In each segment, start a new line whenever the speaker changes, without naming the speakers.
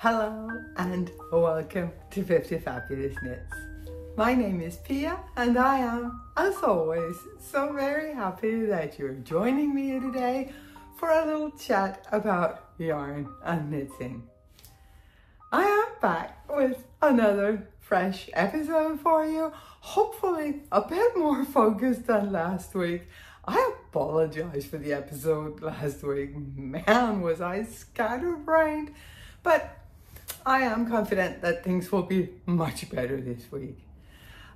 Hello and welcome to 50 Fabulous Knits. My name is Pia and I am, as always, so very happy that you're joining me today for a little chat about yarn and knitting. I am back with another fresh episode for you, hopefully a bit more focused than last week. I apologize for the episode last week. Man, was I scatterbrained, but I am confident that things will be much better this week.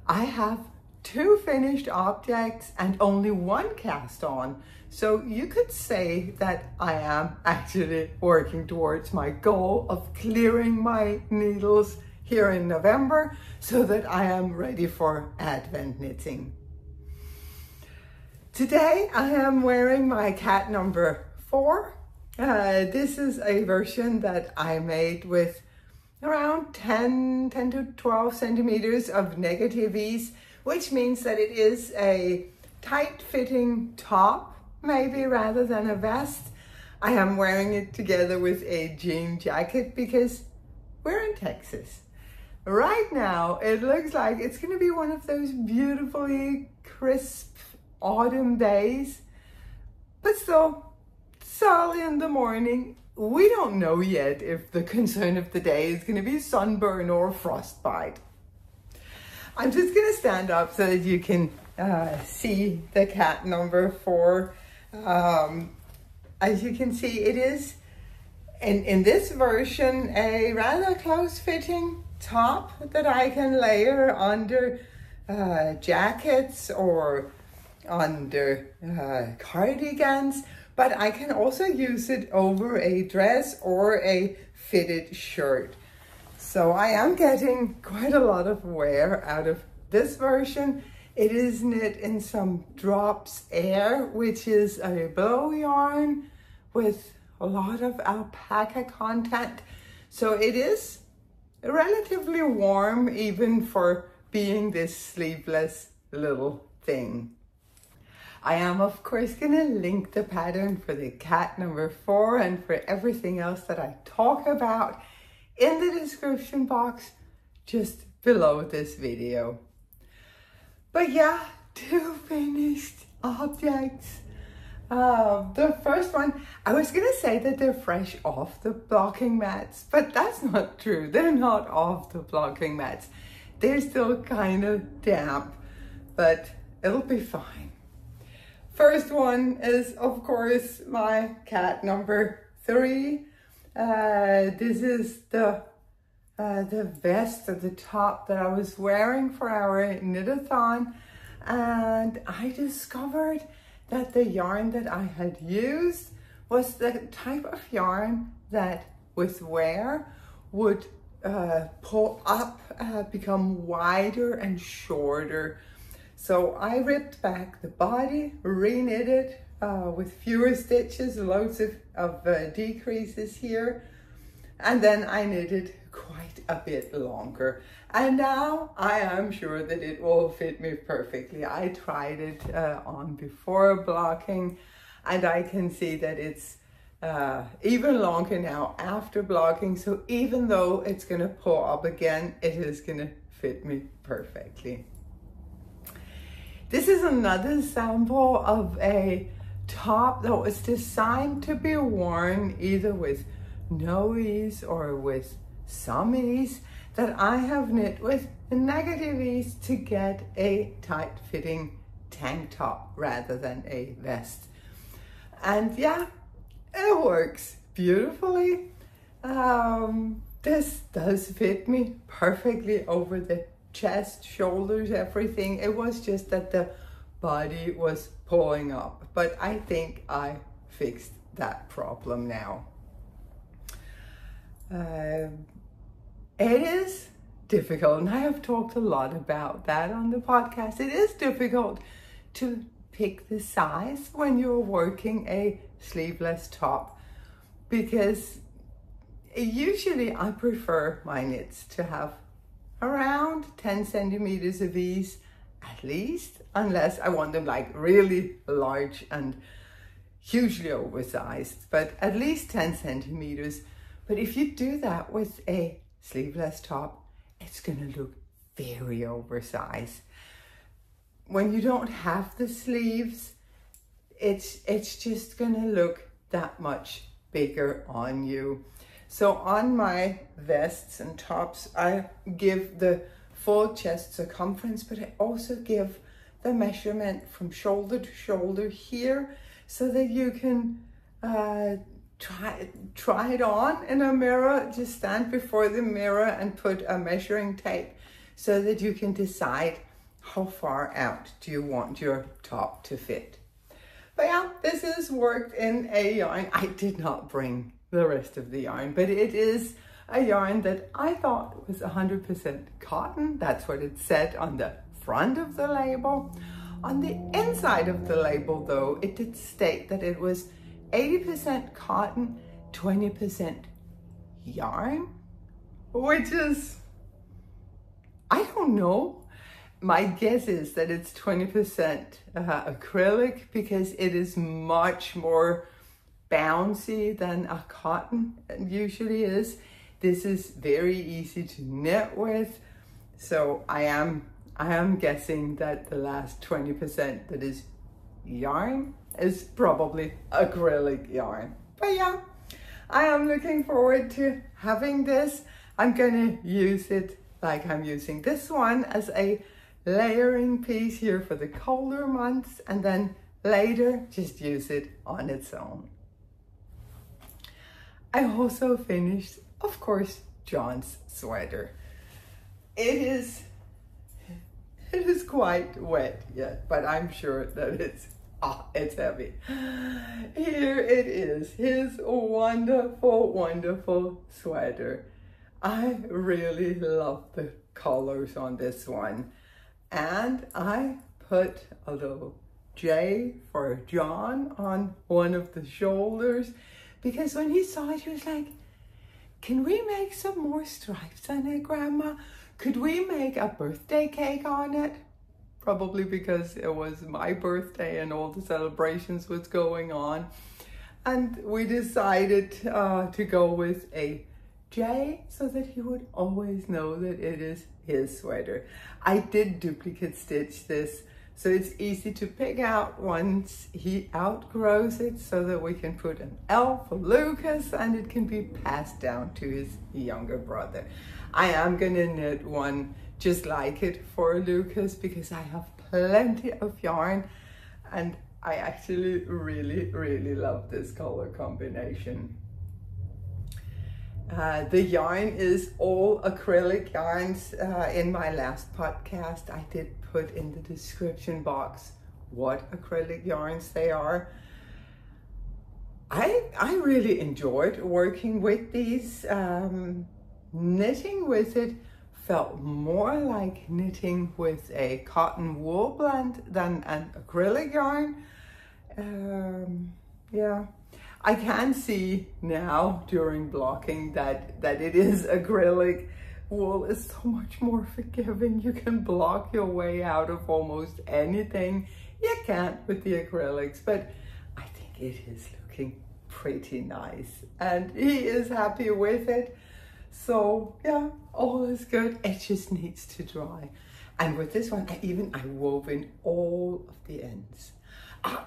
I have 2 finished objects and only 1 cast on, so you could say that I am actually working towards my goal of clearing my needles here in November so that I am ready for Advent knitting. Today I am wearing my cat number 4. This is a version that I made with around 10 to 12 centimeters of negative ease, which means that it is a tight fitting top, maybe rather than a vest. I am wearing it together with a jean jacket because we're in Texas. Right now, it looks like it's gonna be one of those beautifully crisp autumn days, but still, it's early in the morning. We don't know yet if the concern of the day is going to be sunburn or frostbite. I'm just going to stand up so that you can see the cat number 4. As you can see, it is, in this version, a rather close-fitting top that I can layer under jackets or under cardigans. But I can also use it over a dress or a fitted shirt. So I am getting quite a lot of wear out of this version. It is knit in some Drops Air, which is a blow yarn with a lot of alpaca content. So it is relatively warm even for being this sleeveless little thing. I am, of course, going to link the pattern for the cat number 4 and for everything else that I talk about in the description box just below this video. But yeah, 2 finished objects. The first one, I was going to say that they're fresh off the blocking mats, but that's not true. They're not off the blocking mats. They're still kind of damp, but it'll be fine. First one is, of course, my cat number 3. This is the vest or the top that I was wearing for our knit-a-thon, and I discovered that the yarn that I had used was the type of yarn that with wear would pull up, become wider and shorter. So I ripped back the body, re-knitted with fewer stitches, loads of decreases here, and then I knitted quite a bit longer. And now I am sure that it will fit me perfectly. I tried it on before blocking, and I can see that it's even longer now after blocking. So even though it's gonna pull up again, it is gonna fit me perfectly. This is another sample of a top that was designed to be worn either with no ease or with some ease, that I have knit with negative ease to get a tight fitting tank top rather than a vest. And yeah, it works beautifully. This does fit me perfectly over the chest, shoulders, everything. It was just that the body was pulling up, but I think I fixed that problem now. It is difficult, and I have talked a lot about that on the podcast. It is difficult to pick the size when you're working a sleeveless top, because usually I prefer my knits to have around 10 centimeters of ease at least, unless I want them like really large and hugely oversized, but at least 10 centimeters. But if you do that with a sleeveless top, it's gonna look very oversized. When you don't have the sleeves, it's just gonna look that much bigger on you. So on my vests and tops, I give the full chest circumference, but I also give the measurement from shoulder to shoulder here, so that you can try it on in a mirror. Just stand before the mirror and put a measuring tape so that you can decide how far out do you want your top to fit. But yeah, this is worked in a yarn. I did not bring the rest of the yarn, but it is a yarn that I thought was 100% cotton. That's what it said on the front of the label. On the inside of the label though, it did state that it was 80% cotton, 20% yarn, which is, I don't know. My guess is that it's 20% acrylic, because it is much more bouncy than a cotton usually is. This is very easy to knit with. So I am guessing that the last 20% that is yarn is probably acrylic yarn. But yeah, I am looking forward to having this. I'm gonna use it like I'm using this one as a layering piece here for the colder months, and then later just use it on its own. I also finished, of course, John's sweater. It is quite wet yet, but I'm sure that it's heavy. Here it is, his wonderful, wonderful sweater. I really love the colors on this one. And I put a little J for John on one of the shoulders, because when he saw it, he was like, can we make some more stripes on it, Grandma? Could we make a birthday cake on it? Probably because it was my birthday and all the celebrations was going on. And we decided to go with a J so that he would always know that it is his sweater. I did duplicate stitch this, so it's easy to pick out once he outgrows it, so that we can put an L for Lucas and it can be passed down to his younger brother. I am gonna knit one just like it for Lucas, because I have plenty of yarn and I actually really, really love this color combination. The yarn is all acrylic yarns. In my last podcast, I did put in the description box what acrylic yarns they are. I really enjoyed working with these. Knitting with it felt more like knitting with a cotton wool blend than an acrylic yarn. Yeah. I can see now during blocking that it is acrylic. Wool is so much more forgiving. You can block your way out of almost anything. You can't with the acrylics, but I think it is looking pretty nice and he is happy with it. So yeah, all is good. It just needs to dry. And with this one, I wove in all of the ends.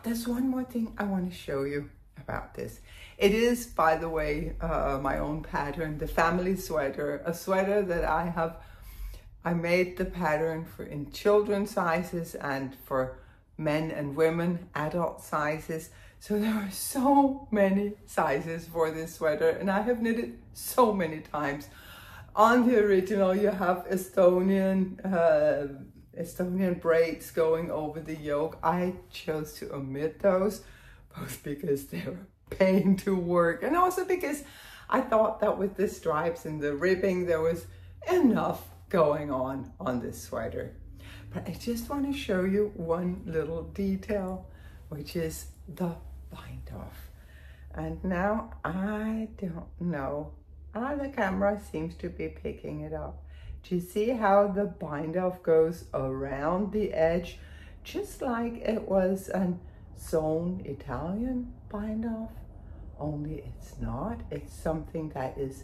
There's one more thing I want to show you about this. It is, by the way, my own pattern, the family sweater, a sweater that I made the pattern for in children's sizes and for men and women, adult sizes. So there are so many sizes for this sweater and I have knitted so many times. On the original, you have Estonian braids going over the yoke. I chose to omit those, both because they were a pain to work and also because I thought that with the stripes and the ribbing, there was enough going on this sweater. But I just want to show you one little detail, which is the bind off. And now I don't know. The camera seems to be picking it up. Do you see how the bind off goes around the edge, just like it was an sewn Italian bind off? only it's not. It's something that is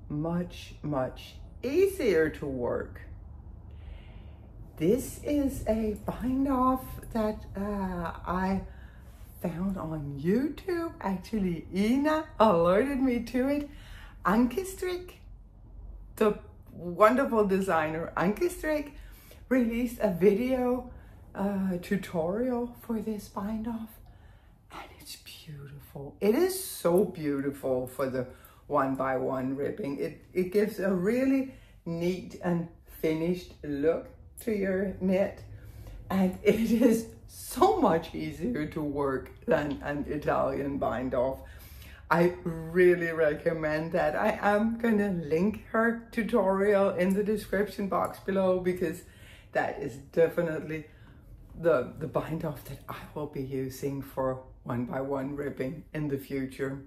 much, much easier to work. This is a bind off that I found on YouTube. Actually, Ina alerted me to it. Anke, the wonderful designer Anke, released a video tutorial for this bind off, and it's beautiful. It is so beautiful for the 1x1 ribbing. It gives a really neat and finished look to your knit, and it is so much easier to work than an Italian bind off. I really recommend that. I am gonna link her tutorial in the description box below, because that is definitely the bind off that I will be using for 1x1 ribbing in the future.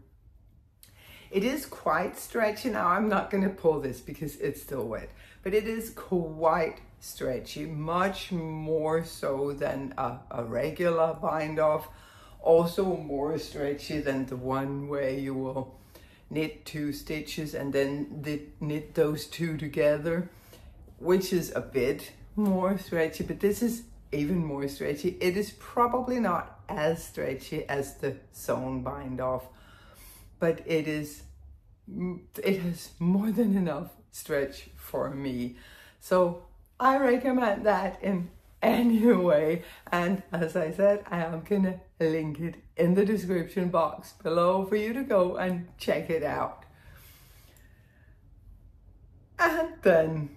It is quite stretchy. Now I'm not going to pull this because it's still wet, but it is quite stretchy, much more so than a regular bind off. Also more stretchy than the one where you will knit 2 stitches and then knit those 2 together, which is a bit more stretchy, but this is even more stretchy. It is probably not as stretchy as the sewn bind off, but it has more than enough stretch for me. So I recommend that in any way. And as I said, I am gonna link it in the description box below for you to go and check it out. And then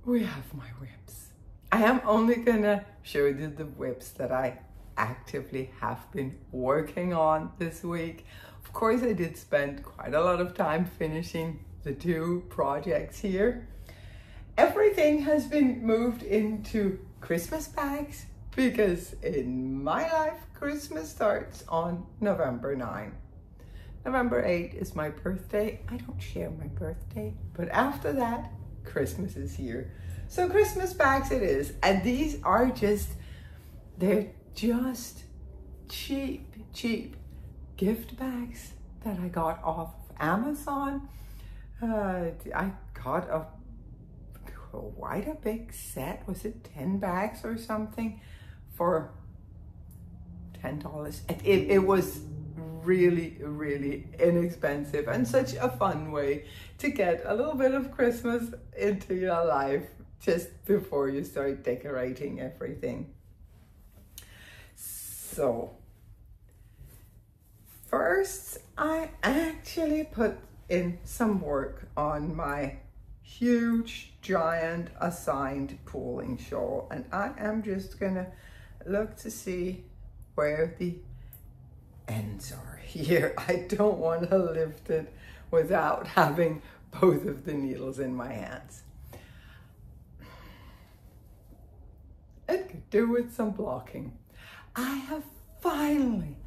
we have my whips. I am only gonna show you the whips that I actively have been working on this week. Of course, I did spend quite a lot of time finishing the 2 projects here. Everything has been moved into Christmas bags, because in my life, Christmas starts on November 9. November 8 is my birthday. I don't share my birthday, but after that, Christmas is here. So Christmas bags it is. And these are they're just cheap gift bags that I got off of Amazon. I got quite a big set. Was it 10 bags or something for $10? It was really, really inexpensive and such a fun way to get a little bit of Christmas into your life just before you start decorating everything. So first, I actually put in some work on my huge, giant assigned pooling shawl, and I am just gonna look to see where the ends are here. I don't want to lift it without having both of the needles in my hands. It could do with some blocking. I have finally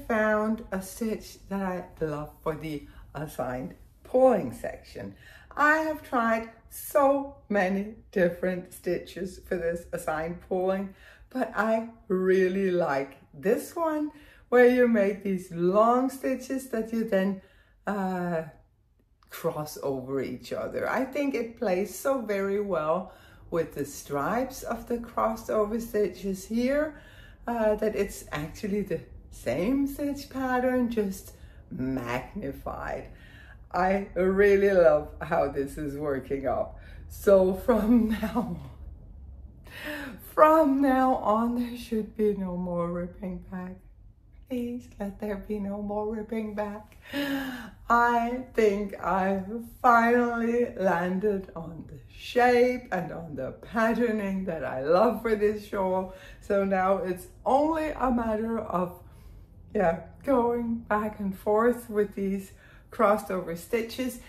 found a stitch that I love for the assigned pulling section. I have tried so many different stitches for this assigned pulling, but I really like this one where you make these long stitches that you then cross over each other. I think it plays so very well with the stripes of the crossed over stitches here, that it's actually the same stitch pattern, just magnified. I really love how this is working out. So from now on, there should be no more ripping back. Please let there be no more ripping back. I think I've finally landed on the shape and on the patterning that I love for this shawl. So now it's only a matter of going back and forth with these crossed over stitches.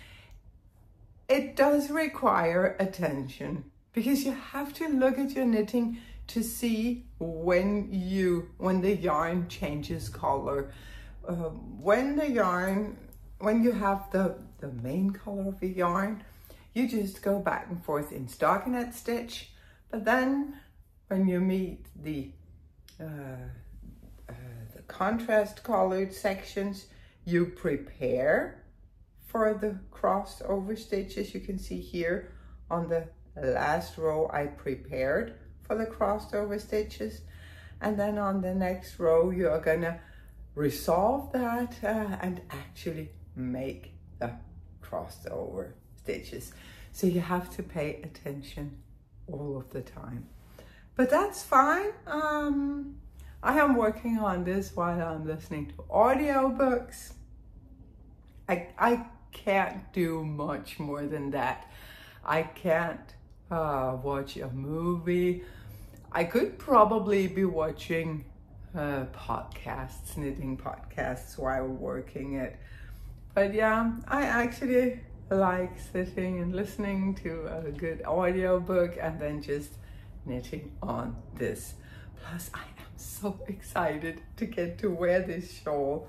It does require attention, because you have to look at your knitting to see when the yarn changes color. When you have the main color of the yarn, you just go back and forth in stockinette stitch. But then when you meet the contrast colored sections, you prepare for the crossed over stitches. You can see here on the last row, I prepared for the crossed over stitches. And then on the next row, you are gonna resolve that and actually make the crossed over stitches. So you have to pay attention all of the time. But that's fine. I am working on this while I'm listening to audiobooks. I can't do much more than that. I can't watch a movie. I could probably be watching podcasts, knitting podcasts while working it. But yeah, I actually like sitting and listening to a good audiobook and then just knitting on this. Plus, I am so excited to get to wear this shawl.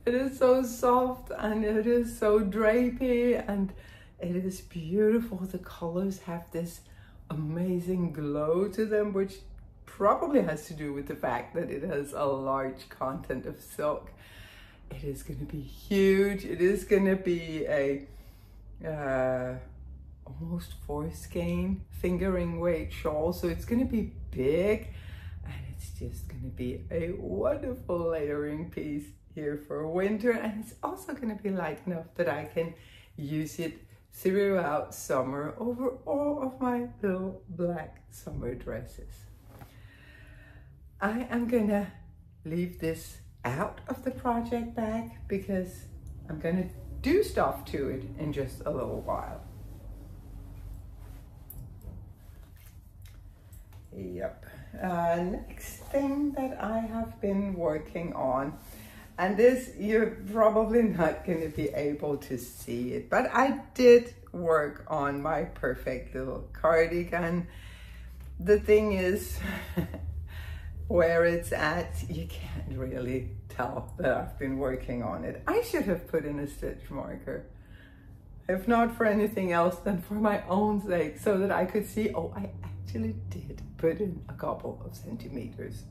It is so soft and it is so drapey and it is beautiful. The colors have this amazing glow to them, which probably has to do with the fact that it has a large content of silk. It is going to be huge. It is going to be a almost 4 skein fingering weight shawl, so it's going to be big and it's just going to be a wonderful layering piece here for winter, and it's also going to be light enough that I can use it throughout summer over all of my little black summer dresses. I am going to leave this out of the project bag because I'm going to do stuff to it in just a little while. Yep. Next thing that I have been working on, and this you're probably not going to be able to see it, but I did work on my perfect little cardigan. The thing is, where it's at, you can't really tell that I've been working on it. I should have put in a stitch marker, if not for anything else than for my own sake, so that I could see, oh, I actually did put in a couple of centimeters.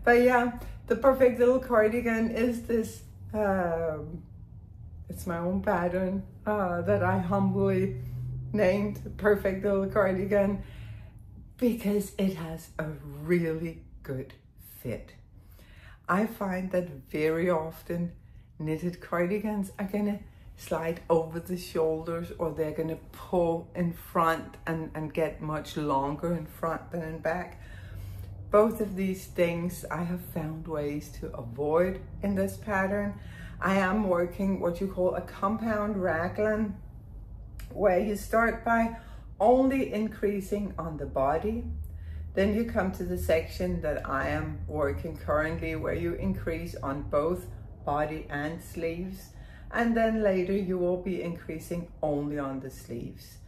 But yeah, the perfect little cardigan is this, it's my own pattern that I humbly named Perfect Little Cardigan because it has a really good fit. I find that very often knitted cardigans are gonna slide over the shoulders, or they're gonna pull in front and get much longer in front than in back. Both of these things I have found ways to avoid in this pattern. I am working what you call a compound raglan, where you start by only increasing on the body. Then you come to the section that I am working currently, where you increase on both body and sleeves. And then later you will be increasing only on the sleeves.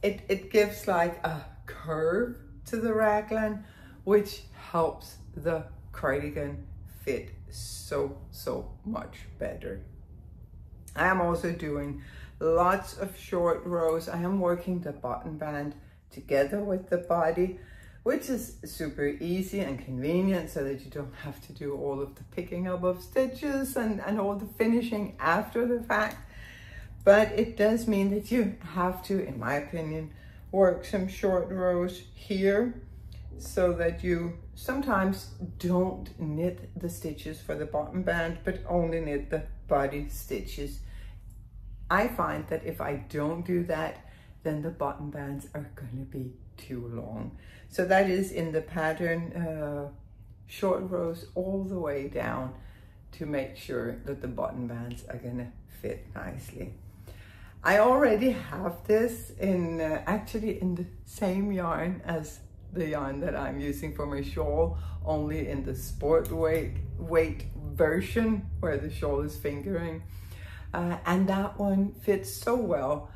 It gives like a curve to the raglan, which helps the cardigan fit so much better. I am also doing lots of short rows. I am working the button band together with the body, which is super easy and convenient so that you don't have to do all of the picking up of stitches and all the finishing after the fact. But it does mean that you have to, in my opinion, work some short rows here so that you sometimes don't knit the stitches for the bottom band, but only knit the body stitches. I find that if I don't do that, then the bottom bands are going to be too long. So that is in the pattern, short rows all the way down to make sure that the bottom bands are going to fit nicely. I already have this in actually in the same yarn as the yarn that I'm using for my shawl, only in the sport weight version where the shawl is fingering. And that one fits so well.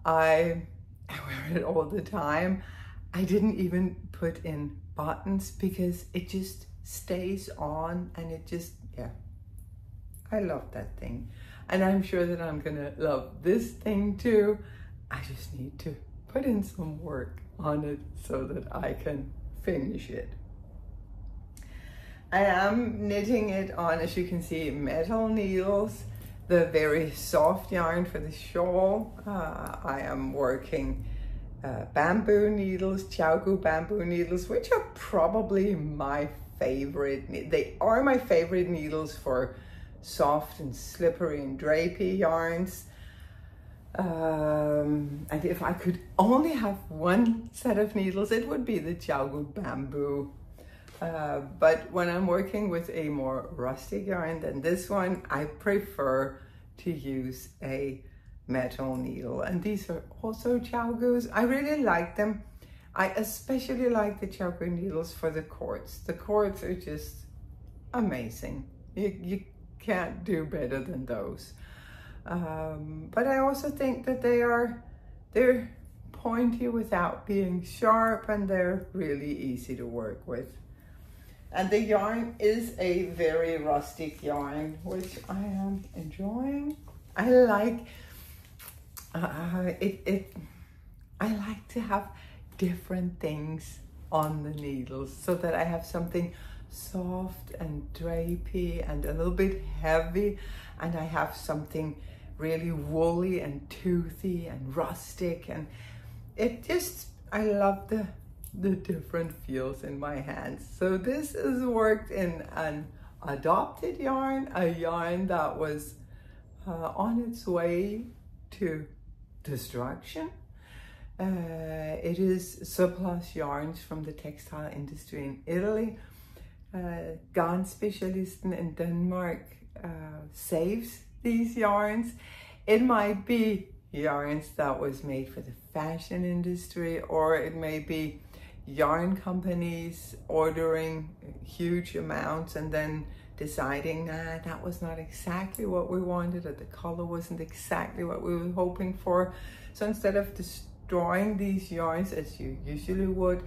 I wear it all the time. I didn't even put in buttons because it just stays on, and it just, yeah, I love that thing. And I'm sure that I'm gonna love this thing too. I just need to put in some work on it so that I can finish it. I am knitting it on, as you can see, metal needles, the very soft yarn for the shawl. I am working bamboo needles, Chaogu bamboo needles, which are probably my favorite. They are my favorite needles for soft and slippery and drapey yarns. And if I could only have one set of needles, it would be the Chaogu bamboo. But when I'm working with a more rustic yarn than this one, I prefer to use a metal needle. And these are also Chaogus. I really like them. I especially like the Chaogu needles for the cords. The cords are just amazing. You can't do better than those. But I also think that they're pointy without being sharp, and they're really easy to work with. And the yarn is a very rustic yarn, which I am enjoying. I like I like to have different things on the needles so that I have something soft and drapey and a little bit heavy, and I have something really woolly and toothy and rustic, and it just, I love the different feels in my hands. So this is worked in an adopted yarn, a yarn that was on its way to destruction. It is surplus yarns from the textile industry in Italy. Garnspecialisten in Denmark saves these yarns. It might be yarns that was made for the fashion industry, or it may be yarn companies ordering huge amounts and then deciding that was not exactly what we wanted, or the color wasn't exactly what we were hoping for. So instead of destroying these yarns as you usually would,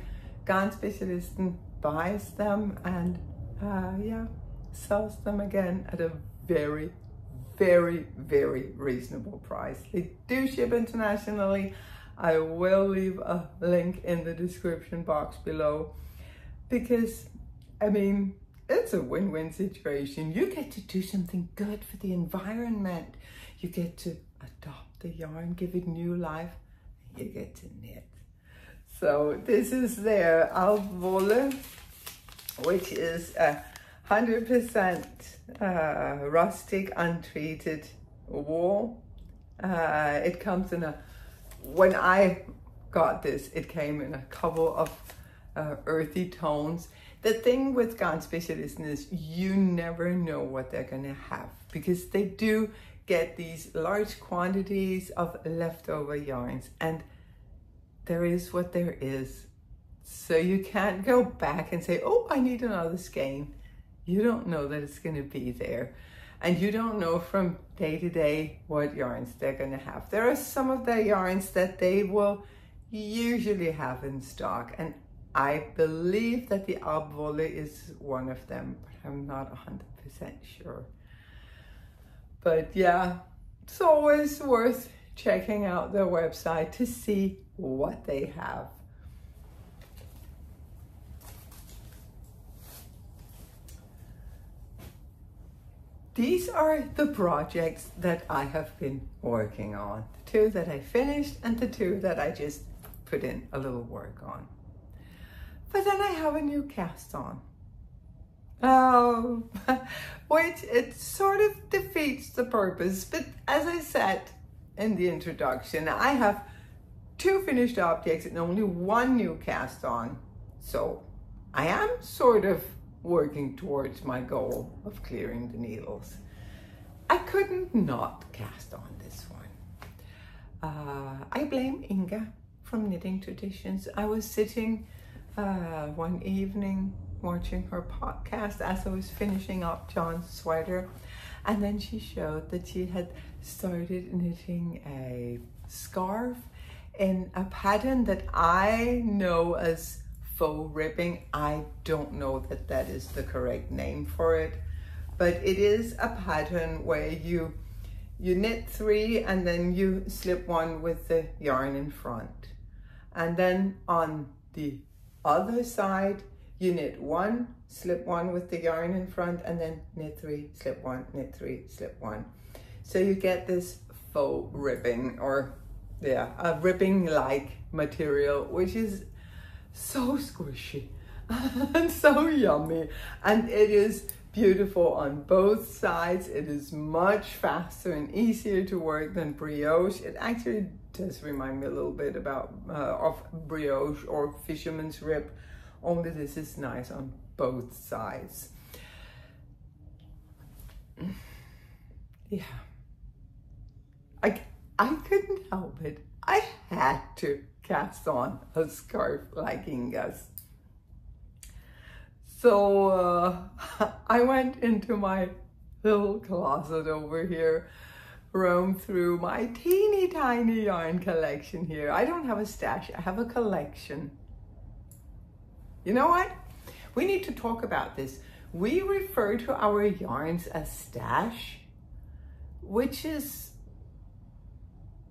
Garnspecialisten buys them and yeah, sells them again at a very, very, very reasonable price. They do ship internationally. I will leave a link in the description box below, because I mean, it's a win-win situation. You get to do something good for the environment. You get to adopt the yarn, give it new life, and you get to knit. So this is their Alpwolle, which is a 100% rustic, untreated wool. It comes in a, when I got this, it came in a couple of earthy tones. The thing with Garnspecialisten is you never know what they're gonna have, because they do get these large quantities of leftover yarns, and there is what there is. So you can't go back and say, oh, I need another skein. You don't know that it's gonna be there. And you don't know from day to day what yarns they're gonna have. There are some of their yarns that they will usually have in stock, and I believe that the Alpwolle is one of them, but I'm not 100% sure. But yeah, it's always worth checking out their website to see what they have. These are the projects that I have been working on. The two that I finished and the two that I just put in a little work on. But then I have a new cast on. Which it sort of defeats the purpose. But as I said in the introduction, I have two finished objects and only one new cast on. So I am sort of working towards my goal of clearing the needles. I couldn't not cast on this one. I blame Inga from Knitting Traditions. I was sitting one evening watching her podcast as I was finishing up John's sweater, and then she showed that she had started knitting a scarf in a pattern that I know as faux ribbing. I don't know that that is the correct name for it, but it is a pattern where you knit 3 and then you slip 1 with the yarn in front, and then on the other side you knit 1, slip one with the yarn in front, and then knit 3, slip 1, knit 3, slip 1. So you get this faux ribbing, or yeah, a ribbing like material, which is so squishy and so yummy, and it is beautiful on both sides. It is much faster and easier to work than brioche. It actually does remind me a little bit about of brioche or fisherman's rib, only this is nice on both sides. Yeah, I couldn't help it. I had to cast on a scarf like Inga's. So I went into my little closet over here, roamed through my teeny tiny yarn collection here. I don't have a stash, I have a collection. You know what? We need to talk about this. We refer to our yarns as stash, which is,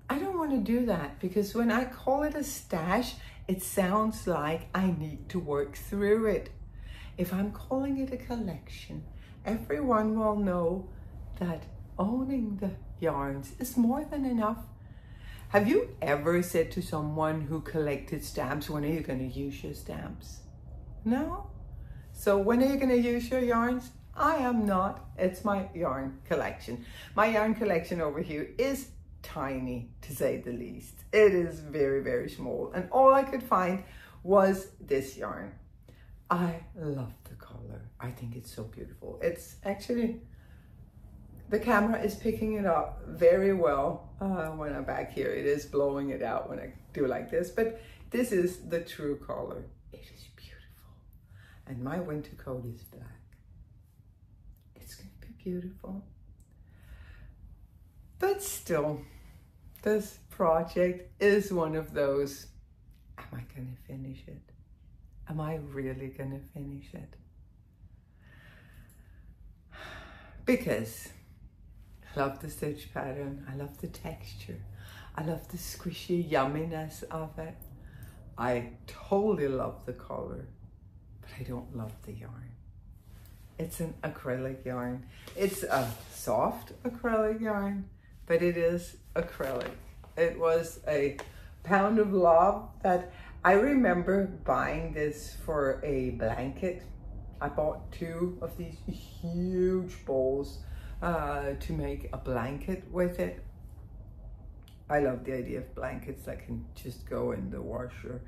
I don't want to do that, because when I call it a stash, it sounds like I need to work through it. If I'm calling it a collection, everyone will know that owning the yarns is more than enough. Have you ever said to someone who collected stamps, when are you going to use your stamps? No? So when are you going to use your yarns? I am not. It's my yarn collection. My yarn collection over here is tiny, to say the least. It is very, very small. And all I could find was this yarn. I love the color. I think it's so beautiful. It's actually, the camera is picking it up very well when I'm back here. It is blowing it out when I do like this, but this is the true color. It is beautiful. And my winter coat is black. It's going to be beautiful. But still, this project is one of those, am I going to finish it? Am I really going to finish it? Because I love the stitch pattern, I love the texture, I love the squishy yumminess of it. I totally love the color, but I don't love the yarn. It's an acrylic yarn. It's a soft acrylic yarn, but it is acrylic. It was a pound of love that I remember buying this for a blanket. I bought 2 of these huge balls to make a blanket with it. I love the idea of blankets that can just go in the washer.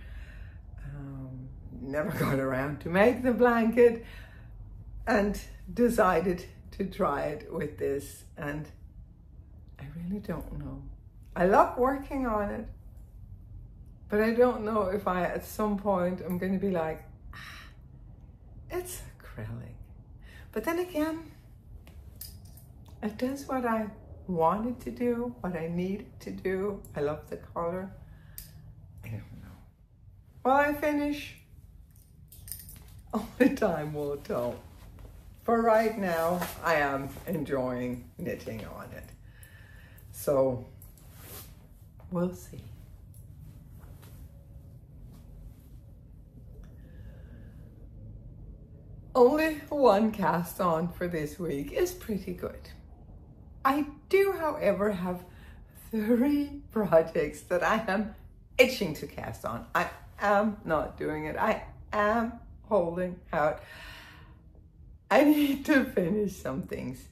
Never got around to make the blanket and decided to try it with this, and I really don't know. I love working on it, but I don't know if I, at some point, I'm going to be like, it's acrylic. But then again, it does what I wanted to do, what I needed to do. I love the color. I don't know. Will I finish? Only time will tell. For right now, I am enjoying knitting on it. So, we'll see. Only one cast on for this week is pretty good. I do, however, have 3 projects that I am itching to cast on. I am not doing it. I am holding out. I need to finish some things,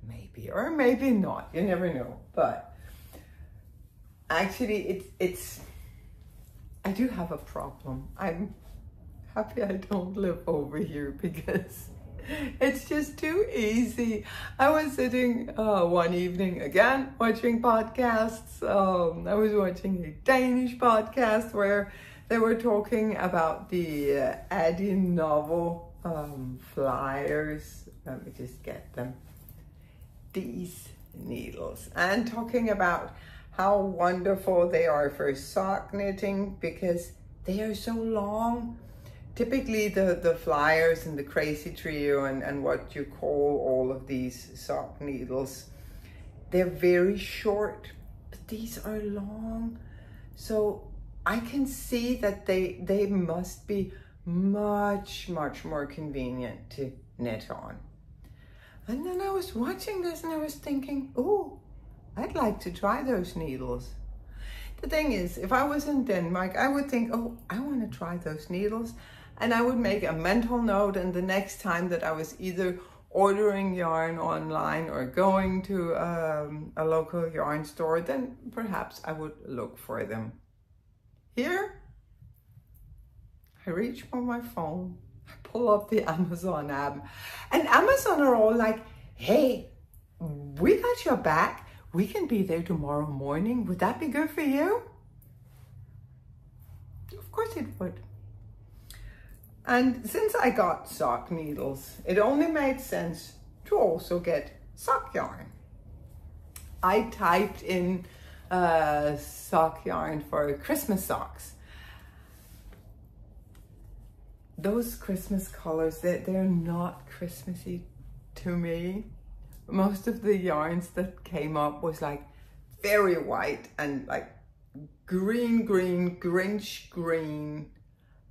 maybe, or maybe not. You never know. But actually, I do have a problem. I'm happy I don't live over here because it's just too easy. I was sitting one evening again watching podcasts. I was watching a Danish podcast where they were talking about the Addy novel flyers. Let me just get them. These needles, and talking about how wonderful they are for sock knitting because they are so long. Typically the flyers and the crazy trio and what you call all of these sock needles, they're very short, but these are long. So I can see that they must be much more convenient to knit on. And then I was watching this and I was thinking, oh, I'd like to try those needles. The thing is, if I was in Denmark, I would think, oh, I want to try those needles. And I would make a mental note, and the next time that I was either ordering yarn online or going to a local yarn store, then perhaps I would look for them. Here, I reach for my phone, I pull up the Amazon app, and Amazon are all like, hey, we got your back. We can be there tomorrow morning. Would that be good for you? Of course it would. And since I got sock needles, it only made sense to also get sock yarn. I typed in sock yarn for Christmas socks. Those Christmas colors, they're not Christmassy to me. Most of the yarns that came up was like very white and like green, Grinch green,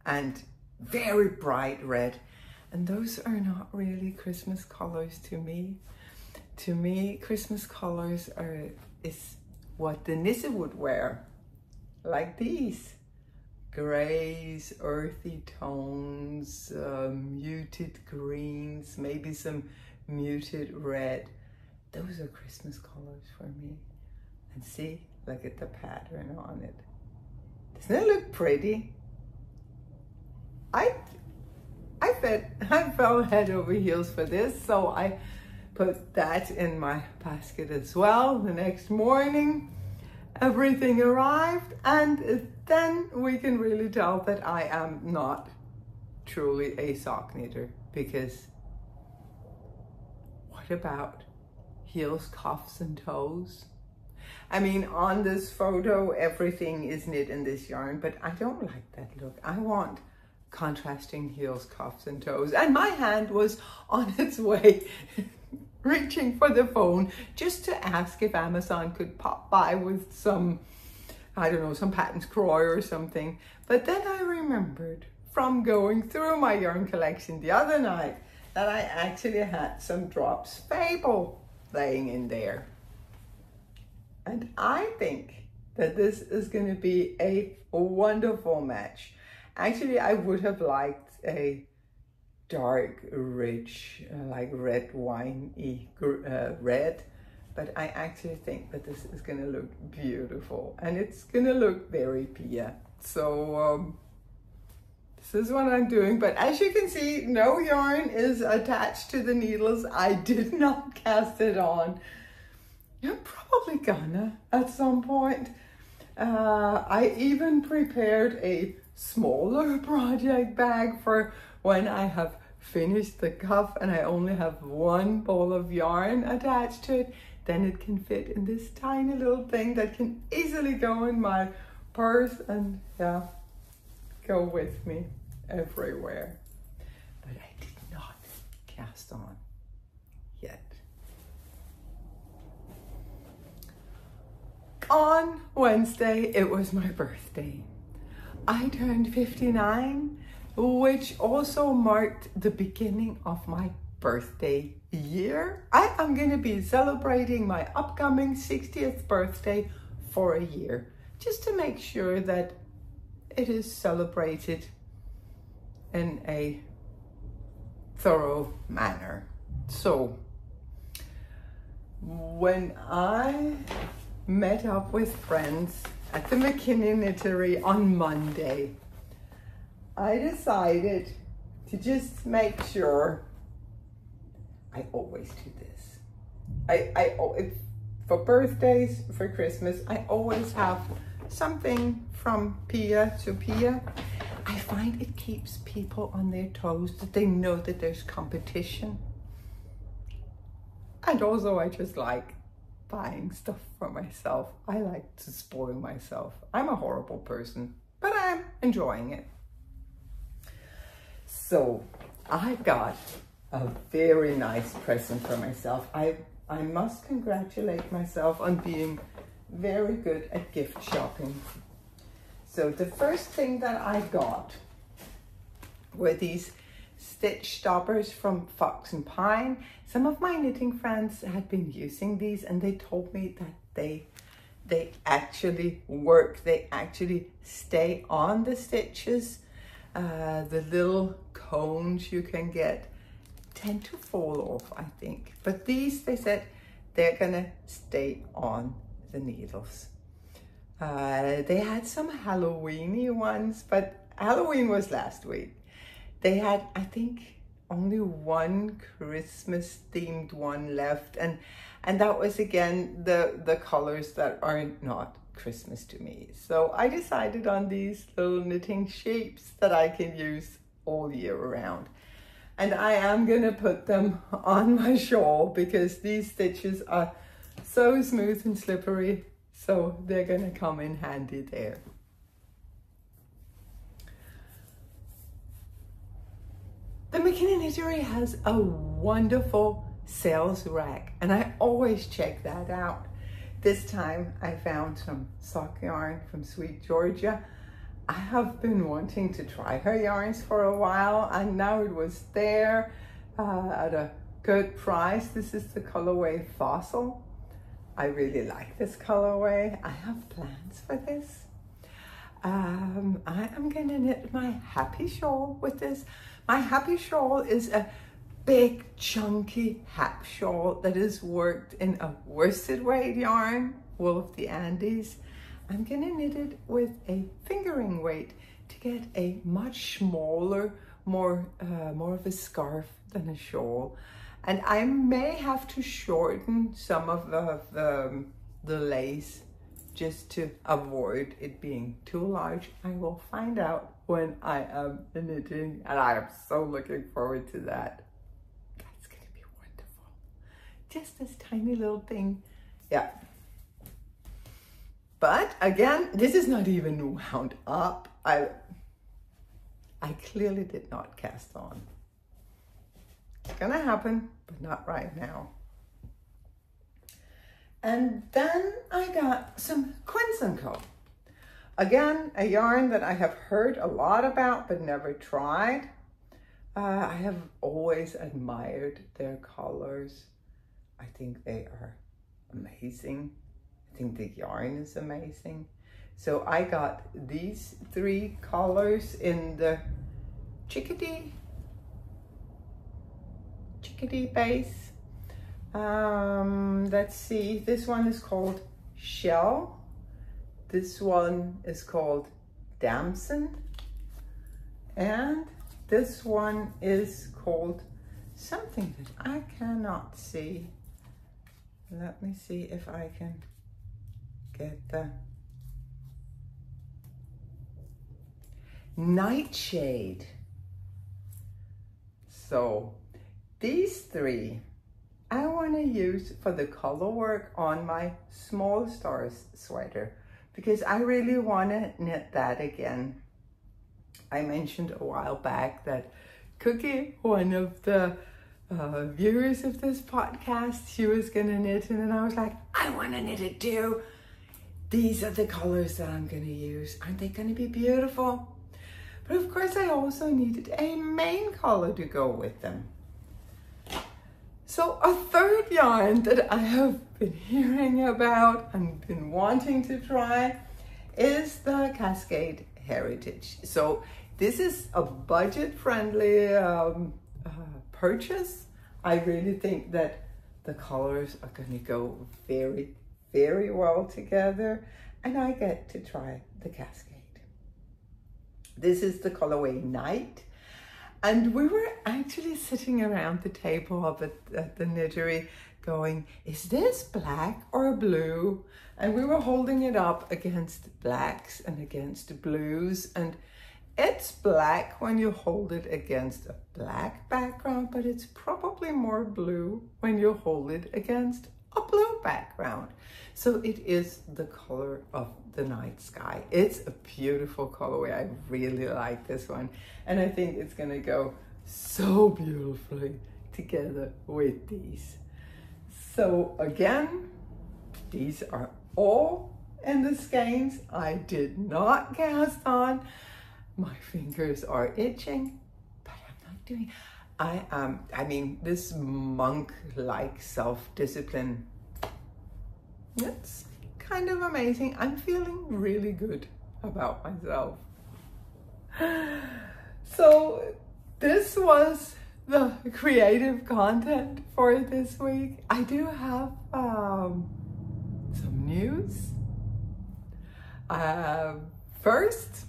and very bright red. And those are not really Christmas colors to me. To me, Christmas colors is what the Nisse would wear, like these. Grays, earthy tones, muted greens, maybe some muted red. Those are Christmas colors for me. And see, look at the pattern on it. Doesn't it look pretty? I fell head over heels for this, so I put that in my basket as well. The next morning, everything arrived, and then we can really tell that I am not truly a sock knitter, because what about heels, cuffs, and toes? I mean, on this photo, everything is knit in this yarn, but I don't like that look. I want contrasting heels, cuffs, and toes. And my hand was on its way reaching for the phone just to ask if Amazon could pop by with some, I don't know, some Patton's Croy or something. But then I remembered from going through my yarn collection the other night that I actually had some Drops Fable laying in there. And I think that this is going to be a wonderful match. Actually, I would have liked a dark, rich, like red wine-y red, but I actually think that this is going to look beautiful, and it's going to look very Pia. So this is what I'm doing, but as you can see, no yarn is attached to the needles. I did not cast it on. You're probably gonna at some point. I even prepared a smaller project bag for when I have finished the cuff and I only have one ball of yarn attached to it. Then it can fit in this tiny little thing that can easily go in my purse and yeah, go with me everywhere. But I did not cast on yet. On Wednesday, it was my birthday. I turned 59, which also marked the beginning of my birthday year. I am going to be celebrating my upcoming 60th birthday for a year, just to make sure that it is celebrated in a thorough manner. So when I met up with friends at the McKinney Knittery on Monday, I decided to just make sure. I always do this. For birthdays, for Christmas, I always have something from Pia to Pia. I find it keeps people on their toes, that they know that there's competition. And also I just like buying stuff for myself. I like to spoil myself. I'm a horrible person, but I'm enjoying it. So I got a very nice present for myself. I must congratulate myself on being very good at gift shopping. So the first thing that I got were these stitch stoppers from Fox and Pine. Some of my knitting friends had been using these and they told me that they actually work. They actually stay on the stitches. The little cones you can get tend to fall off, I think. But these, they said, they're gonna stay on the needles. They had some Halloweeny ones, but Halloween was last week. They had, I think, only one Christmas themed one left, and that was again the colors that are not Christmas to me. So I decided on these little knitting shapes that I can use all year round. And I am gonna put them on my shawl because these stitches are so smooth and slippery, so they're gonna come in handy there. The McKinney Knittery has a wonderful sales rack, and I always check that out. This time I found some sock yarn from Sweet Georgia. I have been wanting to try her yarns for a while, and now it was there at a good price. This is the colorway Fossil. I really like this colorway. I have plans for this. I am gonna knit my Happy Shawl with this. My Happy Shawl is a big chunky hap shawl that is worked in a worsted weight yarn, wool of the Andes. I'm gonna knit it with a fingering weight to get a much smaller, more of a scarf than a shawl. And I may have to shorten some of the lace just to avoid it being too large. I will find out when I am knitting, and I am so looking forward to that. That's gonna be wonderful. Just this tiny little thing. Yeah. But again, this is not even wound up. I clearly did not cast on. It's gonna happen, but not right now. And then I got some Quince & Co. Again, a yarn that I have heard a lot about, but never tried. I have always admired their colors. I think they are amazing. I think the yarn is amazing. So I got these 3 colors in the chickadee base. Let's see, this one is called Shell. This one is called Damson. And this one is called something that I cannot see. Let me see if I can get the Nightshade. So these 3 I want to use for the color work on my Small Stars sweater, because I really want to knit that again. I mentioned a while back that Cookie, one of the viewers of this podcast, she was going to knit it, and I was like, I want to knit it too. These are the colors that I'm going to use. Aren't they going to be beautiful? But of course I also needed a main color to go with them. So a third yarn that I have been hearing about and been wanting to try is the Cascade Heritage. So this is a budget-friendly purchase. I really think that the colors are going to go very, very well together, and I get to try the Cascade. This is the colorway Night. And we were actually sitting around the table up at the knittery going, is this black or blue? And we were holding it up against blacks and against blues. And it's black when you hold it against a black background, but it's probably more blue when you hold it against a blue background. So it is the color of the night sky. It's a beautiful colorway. I really like this one. And I think it's gonna go so beautifully together with these. So again, these are all in the skeins. I did not cast on. My fingers are itching, doing? I mean, this monk-like self-discipline, it's kind of amazing. I'm feeling really good about myself. So this was the creative content for this week. I do have some news. First,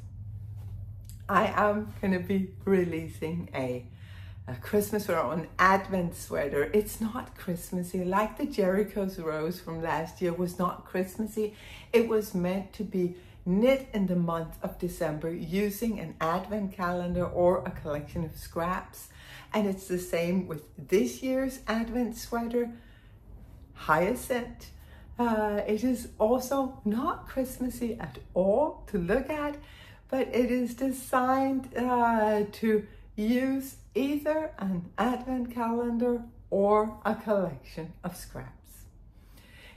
I am going to be releasing a Christmas or an Advent sweater. It's not Christmassy, like the Jericho's Rose from last year was not Christmassy. It was meant to be knit in the month of December using an Advent calendar or a collection of scraps. And it's the same with this year's Advent sweater, Hyacinth. It is also not Christmassy at all to look at, but it is designed to use either an Advent calendar or a collection of scraps.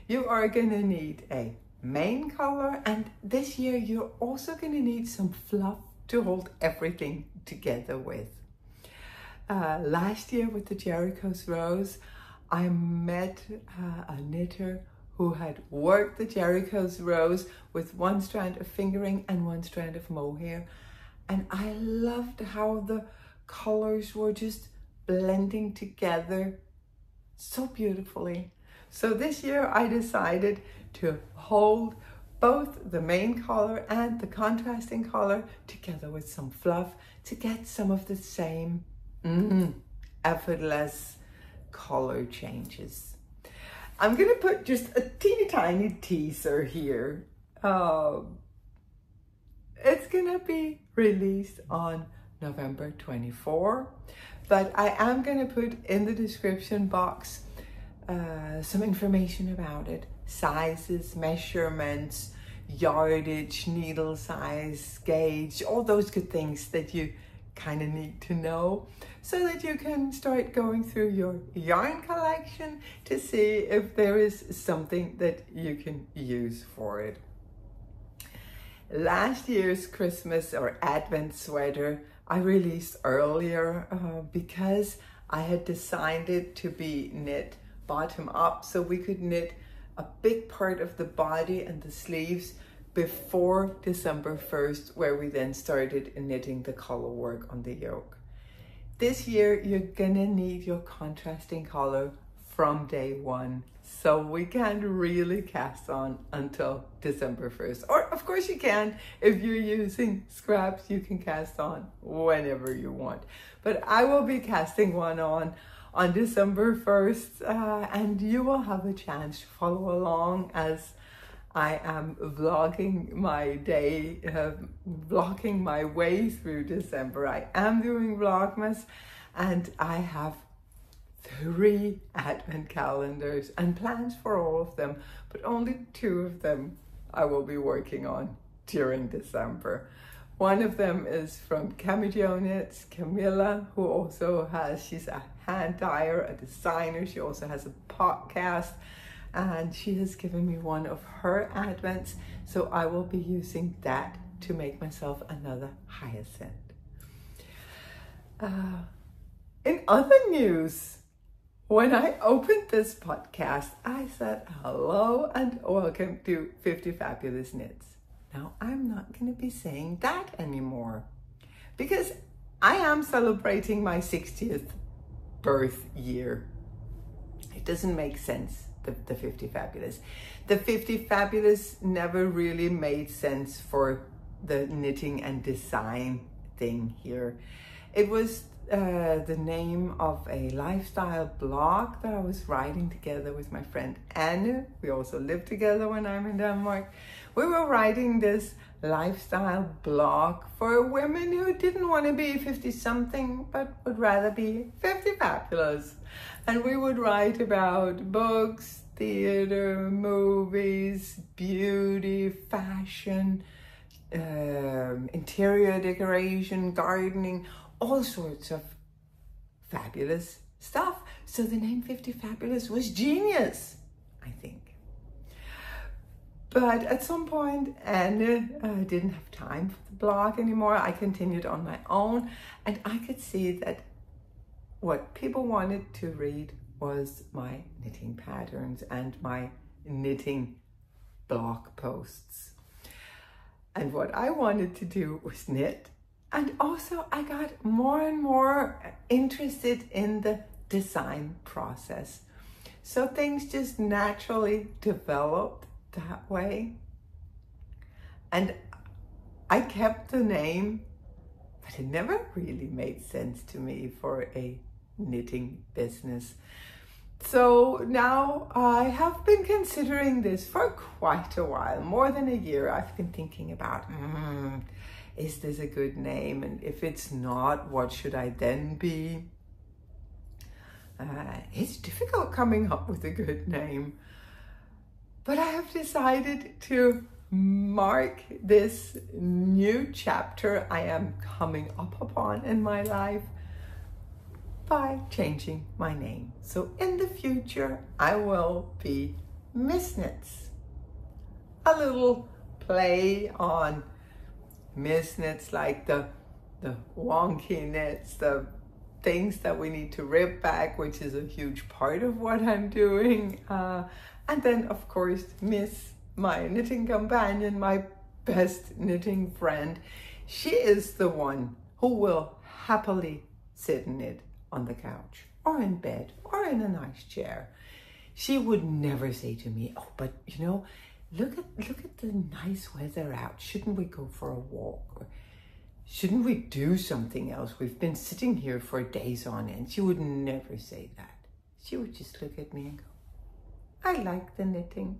You are going to need a main color, and this year you're also going to need some fluff to hold everything together with. Last year with the Jericho's Rose, I met a knitter who had worked the Jericho's Rose with one strand of fingering and one strand of mohair, and I loved how the colors were just blending together so beautifully. So this year I decided to hold both the main color and the contrasting color together with some fluff to get some of the same effortless color changes. I'm gonna put just a teeny tiny teaser here. It's gonna be released on November 24, but I am going to put in the description box some information about it, sizes, measurements, yardage, needle size, gauge, all those good things that you kind of need to know so that you can start going through your yarn collection to see if there is something that you can use for it. Last year's Christmas or Advent sweater I released earlier because I had designed it to be knit bottom up, so we could knit a big part of the body and the sleeves before December 1st, where we then started knitting the color work on the yoke. This year you're gonna need your contrasting color from day one, so we can't really cast on until December 1st. Or of course you can, if you're using scraps, you can cast on whenever you want. But I will be casting one on December 1st, and you will have a chance to follow along as I am vlogging my day, vlogging my way through December. I am doing Vlogmas, and I have 3 Advent calendars and plans for all of them, but only 2 of them I will be working on during December. One of them is from Camille Knits, Camilla, who also she's a hand dyer, a designer. She also has a podcast, and she has given me one of her Advents, so I will be using that to make myself another Hyacinth. In other news, when I opened this podcast, I said hello and welcome to 50 Fabulous Knits. Now, I'm not going to be saying that anymore because I am celebrating my 60th birth year. It doesn't make sense, the 50 Fabulous. The 50 Fabulous never really made sense for the knitting and design thing here. It was the name of a lifestyle blog that I was writing together with my friend Anne. We also live together when I'm in Denmark. We were writing this lifestyle blog for women who didn't want to be 50-something but would rather be 50 fabulous. And we would write about books, theater, movies, beauty, fashion, interior decoration, gardening, all sorts of fabulous stuff. So the name 50 Fabulous was genius, I think. But at some point, Anne didn't have time for the blog anymore. I continued on my own, and I could see that what people wanted to read was my knitting patterns and my knitting blog posts. And what I wanted to do was knit. And also I got more and more interested in the design process. So things just naturally developed that way. And I kept the name, but it never really made sense to me for a knitting business. So now I have been considering this for quite a while, more than a year. I've been thinking about, is this a good name? And if it's not, what should I then be? It's difficult coming up with a good name, but I have decided to mark this new chapter I am coming up upon in my life by changing my name. So in the future, I will be Miss Knits. A little play on Miss Knits, like the wonky knits, the things that we need to rip back, which is a huge part of what I'm doing. And then, of course, Miss, my knitting companion, my best knitting friend. She is the one who will happily sit and knit on the couch or in bed or in a nice chair. She would never say to me, oh, but you know, look at the nice weather out. Shouldn't we go for a walk? Or shouldn't we do something else? We've been sitting here for days on end. She would never say that. She would just look at me and go, I like the knitting.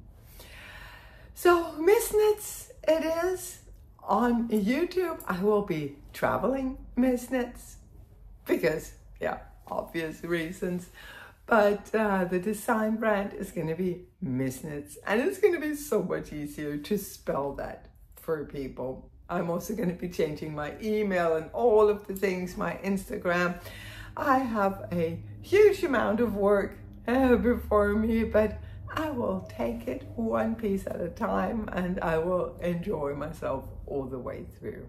So Miss Knits it is. On YouTube, I will be traveling Miss Knits because, yeah, obvious reasons. But the design brand is going to be Miss Knits, and it's going to be so much easier to spell that for people. I'm also going to be changing my email and all of the things, my Instagram. I have a huge amount of work before me, but I will take it one piece at a time and I will enjoy myself all the way through.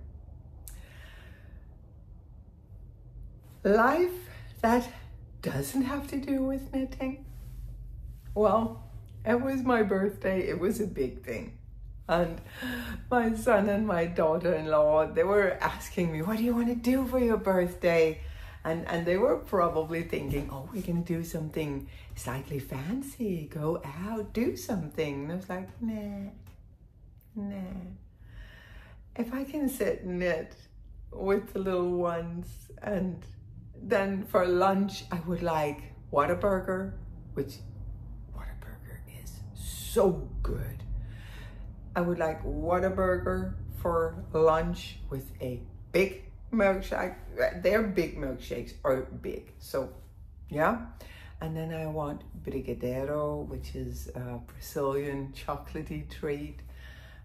Life that doesn't have to do with knitting. Well, it was my birthday. It was a big thing. And my son and my daughter-in-law, they were asking me, what do you want to do for your birthday? And they were probably thinking, oh, we're going to do something slightly fancy, go out, do something. And I was like, nah. If I can sit and knit with the little ones, and then for lunch, I would like Whataburger, which Whataburger is so good. I would like Whataburger for lunch with a big milkshake. Their big milkshakes are big, so yeah. And then I want brigadeiro, which is a Brazilian chocolatey treat.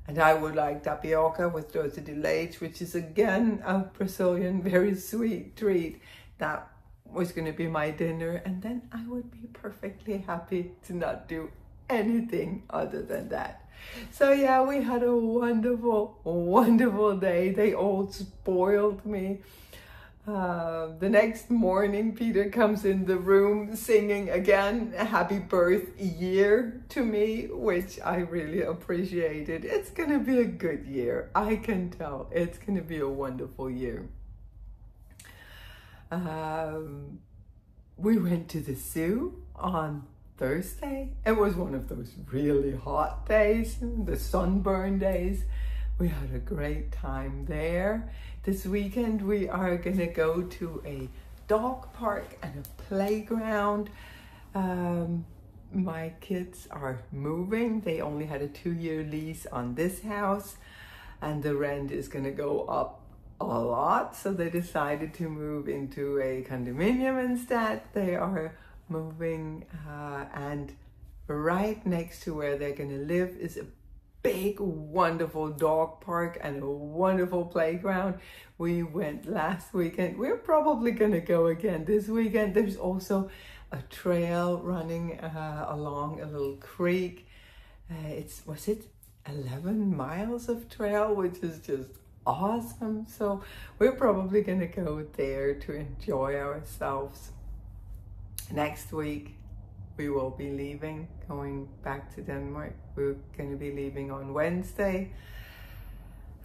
And I would like tapioca with doce de leite, which is again a Brazilian very sweet treat. That was going to be my dinner, and then I would be perfectly happy to not do anything other than that. So yeah, we had a wonderful, wonderful day. They all spoiled me. The next morning, Peter comes in the room singing again a happy birth year to me, which I really appreciated. It's gonna be a good year. I can tell it's gonna be a wonderful year. We went to the zoo on Thursday. It was one of those really hot days, the sunburn days. We had a great time there. This weekend we are gonna go to a dog park and a playground. My kids are moving. They only had a 2-year lease on this house, and the rent is gonna go up a lot, so they decided to move into a condominium instead. They are moving and right next to where they're gonna live is a big wonderful dog park and a wonderful playground. We went last weekend. We're probably gonna go again this weekend. There's also a trail running along a little creek. Was it 11 miles of trail, which is just awesome. So we're probably gonna go there to enjoy ourselves. Next week we will be leaving, going back to Denmark. We're going to be leaving on Wednesday,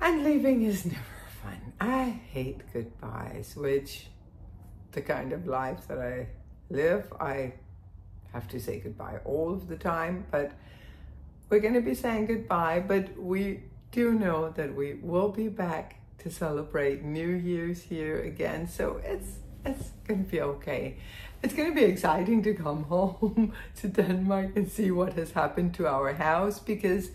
and leaving is never fun. I hate goodbyes, which the kind of life that I live, I have to say goodbye all of the time, but we're going to be saying goodbye, but we do know that we will be back to celebrate New Year's here again, so it's going to be okay. It's going to be exciting to come home to Denmark and see what has happened to our house, because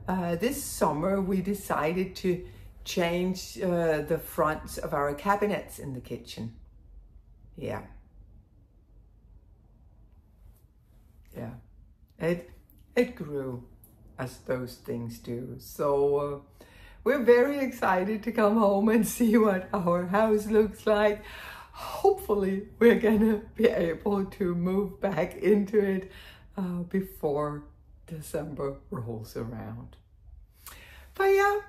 this summer we decided to change the fronts of our cabinets in the kitchen. Yeah. It grew as those things do. So we're very excited to come home and see what our house looks like. Hopefully we're gonna be able to move back into it before December rolls around. But yeah,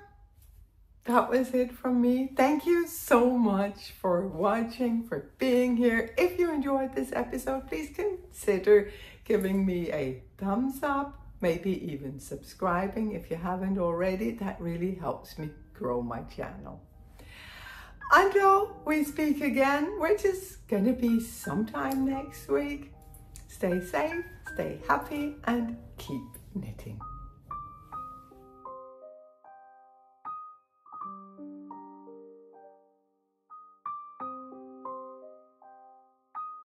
that was it from me. Thank you so much for watching, for being here. If you enjoyed this episode, please consider giving me a thumbs up, maybe even subscribing if you haven't already. That really helps me grow my channel. Until we speak again, which is gonna be sometime next week, stay safe, stay happy, and keep knitting.